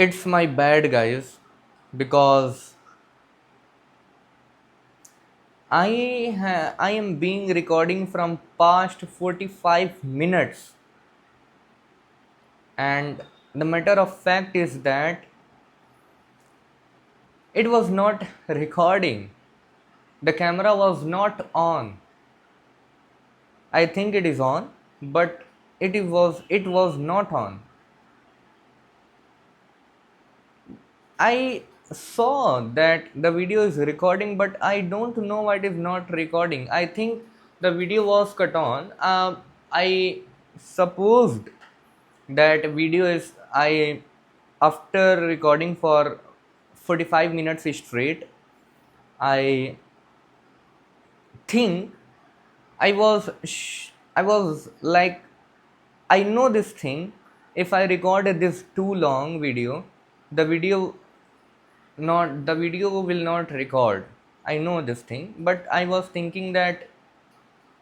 It's my bad, guys, because I am being recording from past 45 minutes, and the matter of fact is that it was not recording. The camera was not on. I think it is on, but it was not on. I saw that the video is recording, but I don't know why it is not recording. I think the video was cut on. I supposed that video is I after recording for 45 minutes straight. I think I was like, I know this thing. If I recorded this too long video, the video the video will not record. I know this thing, but I was thinking that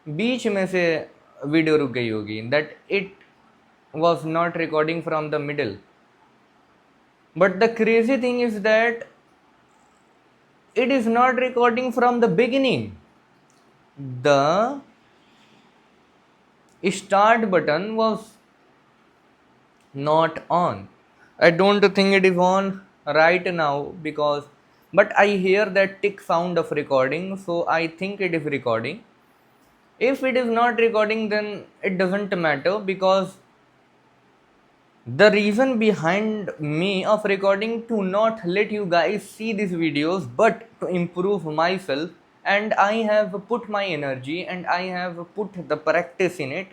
बीच में से video रुक गई होगी, that it was not recording from the middle. But the crazy thing is that it is not recording from the beginning. The start button was not on. I don't think it is on right now because, but I hear that tick sound of recording, so I think it is recording. If it is not recording, then it doesn't matter, because the reason behind me of recording to not let you guys see these videos but to improve myself, and I have put my energy and I have put the practice in it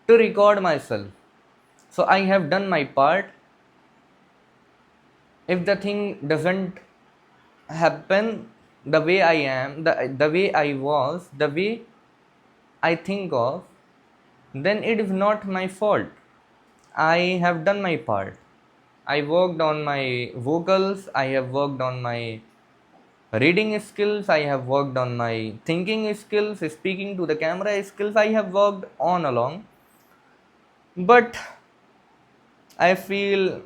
to record myself. So I have done my part. If the thing doesn't happen the way I am, the way I was, the way I think of, then it is not my fault. I have done my part. I worked on my vocals, I have worked on my reading skills, I have worked on my thinking skills, speaking to the camera skills, I have worked on along. But I feel,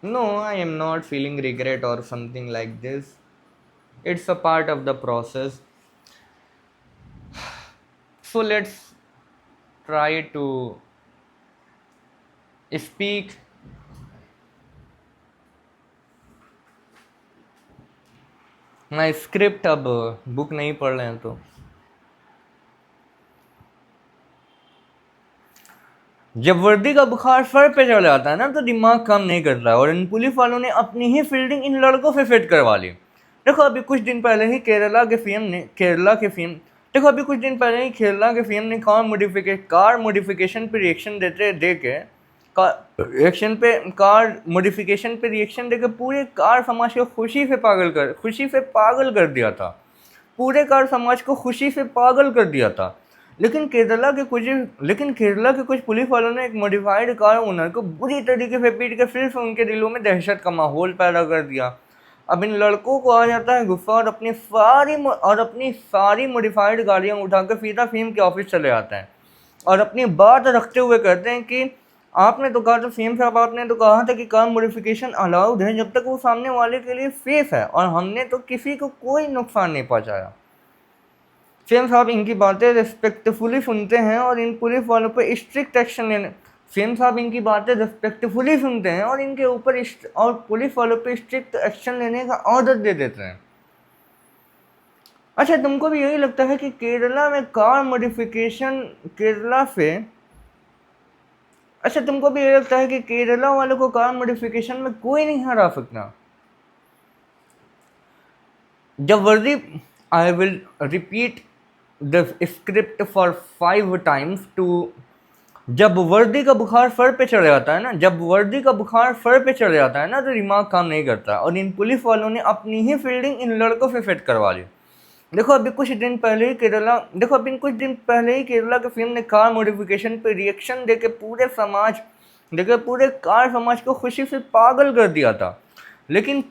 no, I am not feeling regret or something like this. It's a part of the process. So let's try to speak. मैं script अब book नहीं पढ़ रहे हैं तो जब वर्दी का बुखार सर पे चढ़ जाता है ना तो दिमाग काम नहीं करता है, और इन पुलिस वालों ने अपनी ही फील्डिंग इन लड़कों से फिट करवा ली। देखो अभी कुछ दिन पहले ही केरला के सीएम ने कार मॉडिफिकेशन पे रिएक्शन देके पूरे कार समाज को खुशी से पागल कर दिया था। पूरे कार समाज को खुशी से पागल कर दिया था। लेकिन केरला के कुछ पुलिस वालों ने एक मॉडिफाइड कार ओनर को बुरी तरीके से पीट के फिर से उनके दिलों में दहशत का माहौल पैदा कर दिया। अब इन लड़कों को आ जाता है गुस्सा और अपनी सारी मॉडिफाइड गाड़ियां उठाकर सीधा सीएम के ऑफिस चले जाते हैं और अपनी बात रखते हुए कहते हैं कि आपने तो कहा था सीएम साहब, आपने तो कहा था कि कार मॉडिफिकेशन अलाउड है जब तक वो सामने वाले के लिए सेफ है, और हमने तो किसी को कोई नुकसान नहीं पहुंचाया। सीएम साहब इनकी बातें रिस्पेक्टफुली सुनते हैं और इन पुलिस वालों पर स्ट्रिक्ट एक्शन लेने सीएम साहब इनकी बातें रिस्पेक्टफुली सुनते हैं और इनके ऊपर और पुलिस वालों पे स्ट्रिक्ट एक्शन लेने का ऑर्डर दे देते हैं। अच्छा, तुमको भी यही लगता है कि केरला में कार मॉडिफिकेशन तुमको भी यही लगता है कि केरला वालों को कार मॉडिफिकेशन में कोई नहीं हरा सकता? जब वर्दी, I will repeat the script for 5 times too, जब वर्दी का बुखार सर पे चढ़ जाता है ना तो दिमाग काम नहीं करता, और इन पुलिस वालों ने अपनी ही फील्डिंग इन लड़कों से फिट करवा ली। देखो अभी कुछ दिन पहले ही केरला के सीएम ने कार मॉडिफिकेशन पे रिएक्शन देके पूरे कार समाज को खुशी से पागल कर दिया था। लेकिन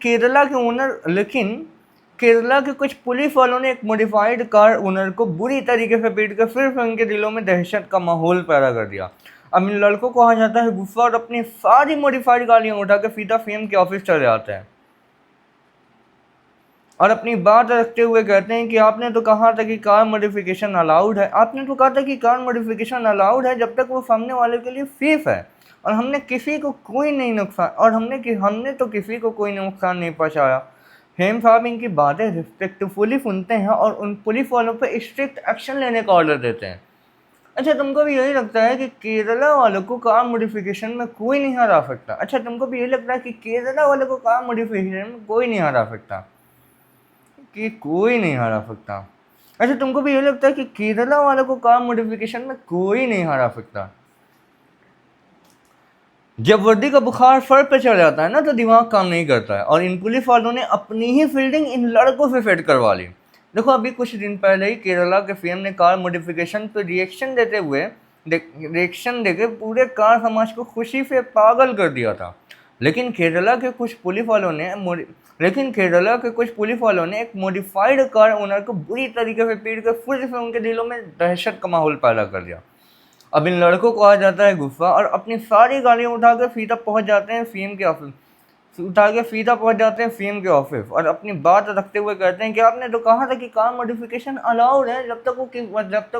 केरला के कुछ पुलिस वालों ने एक मॉडिफाइड कार ओनर को बुरी तरीके से पीट कर फिर उनके दिलों में दहशत का माहौल पैदा कर दिया। अब इन लड़कों को आ जाता है गुस्सा और अपनी सारी मॉडिफाइड गाड़ियां उठा के सीधा फेम के ऑफिस चले जाते हैं और अपनी बात रखते हुए कहते हैं कि आपने तो कहा था कि कार मॉडिफिकेशन अलाउड है, आपने तो कहा था कि कार मॉडिफिकेशन अलाउड है जब तक वो सामने वाले के लिए सेफ है, और हमने किसी को कोई नहीं नुकसान और हमने तो किसी को कोई नुकसान नहीं पहुंचाया। हेम साहब इनकी बातें रिस्पेक्टफुली सुनते हैं और उन पुलिस वालों पर स्ट्रिक्ट एक्शन लेने का ऑर्डर देते हैं। अच्छा, तुमको भी यही लगता है कि केरला वालों को कार मॉडिफिकेशन में कोई नहीं हरा सकता? अच्छा, तुमको भी यही लगता है कि केरला वालों को कार मॉडिफिकेशन में कोई नहीं हरा सकता? कि कोई नहीं हरा सकता। अच्छा, तुमको भी ये लगता है कि केरला वालों को कार मॉडिफिकेशन में कोई नहीं हरा सकता? जब वर्दी का बुखार सर पे चढ़ जाता है ना तो दिमाग काम नहीं करता है, और इन पुलिस वालों ने अपनी ही फील्डिंग इन लड़कों से सेट करवा ली। देखो, अभी कुछ दिन पहले ही केरला के सीएम ने कार मॉडिफिकेशन पर रिएक्शन देके पूरे कार समाज को खुशी से पागल कर दिया था। लेकिन केरला के कुछ पुलिस वालों ने एक मॉडिफाइड कार ओनर को बुरी तरीके से पीट कर फिर से उनके दिलों में दहशत का माहौल पैदा कर दिया। अब इन लड़कों को आ जाता है गुस्सा और अपनी सारी गाड़ियां उठाकर सीधा पहुंच जाते हैं सीएम के ऑफिस और अपनी बात रखते हुए कहते हैं कि आपने तो कहा था कि कार मॉडिफिकेशन अलाउड है जब तक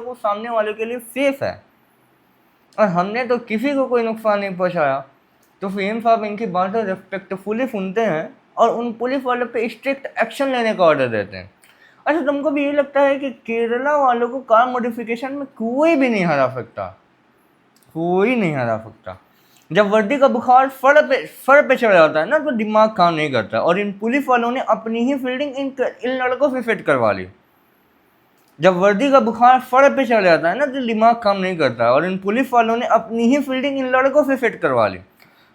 वो सामने वाले के लिए सेफ है, और हमने तो किसी को कोई नुकसान नहीं पहुंचाया। तो सीएम साहब इनकी बातें रिस्पेक्टफुली सुनते हैं और उन पुलिस वालों पे स्ट्रिक्ट एक्शन लेने का ऑर्डर देते हैं। अच्छा, तुमको भी ये लगता है कि केरला वालों को कार मॉडिफिकेशन में कोई भी नहीं हरा सकता? कोई नहीं हरा सकता। जब वर्दी का बुखार सर पे चढ़ जाता है ना तो दिमाग काम नहीं करता, और इन पुलिस वालों ने अपनी ही फील्डिंग इन लड़कों से फिट करवा ली। जब वर्दी का बुखार सर पे चढ़ जाता है ना तो दिमाग काम नहीं करता, और इन पुलिस वालों ने अपनी ही फील्डिंग इन लड़कों से फिट करवा ली।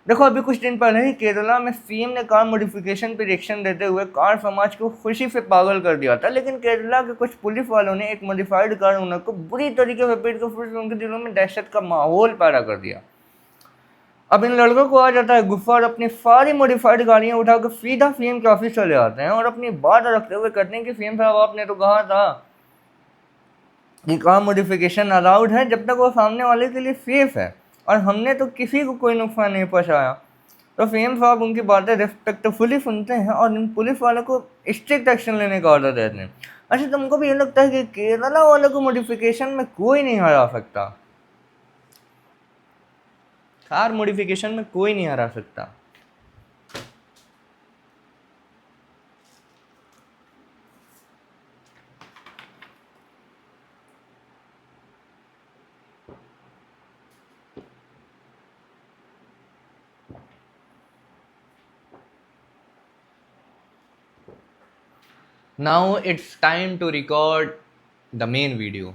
देखो, अभी कुछ दिन पहले ही केरला में सीएम ने कार मॉडिफिकेशन पर रिएक्शन देते हुए कार समाज को खुशी से पागल कर दिया था, लेकिन केरला के कुछ पुलिस वालों ने एक मॉडिफाइड कार ओनर को बुरी तरीके से पीट कर फिर से उनके दिलों में दहशत का माहौल पैदा कर दिया। अब इन लड़कों को आ जाता है गुस्सा और अपनी सारी मॉडिफाइड गाड़ियां उठाकर सीधा सीएम के ऑफिस चले आते हैं और अपनी बात रखते हुए कहते हैं कि सीएम साहब, आपने तो कहा था कि कार मॉडिफिकेशन अलाउड है जब तक वो सामने वाले के लिए सेफ है, और हमने तो किसी को कोई नुकसान नहीं पहुंचाया। तो सीएम साहब उनकी बातें रिस्पेक्टफुली सुनते हैं और इन पुलिस वालों को स्ट्रिक्ट एक्शन लेने का ऑर्डर देते हैं। अच्छा, तुमको भी ये लगता है कि केरला वालों को मॉडिफिकेशन में कोई नहीं हरा सकता? कार मॉडिफिकेशन में कोई नहीं हरा सकता। Now it's time to record the main video.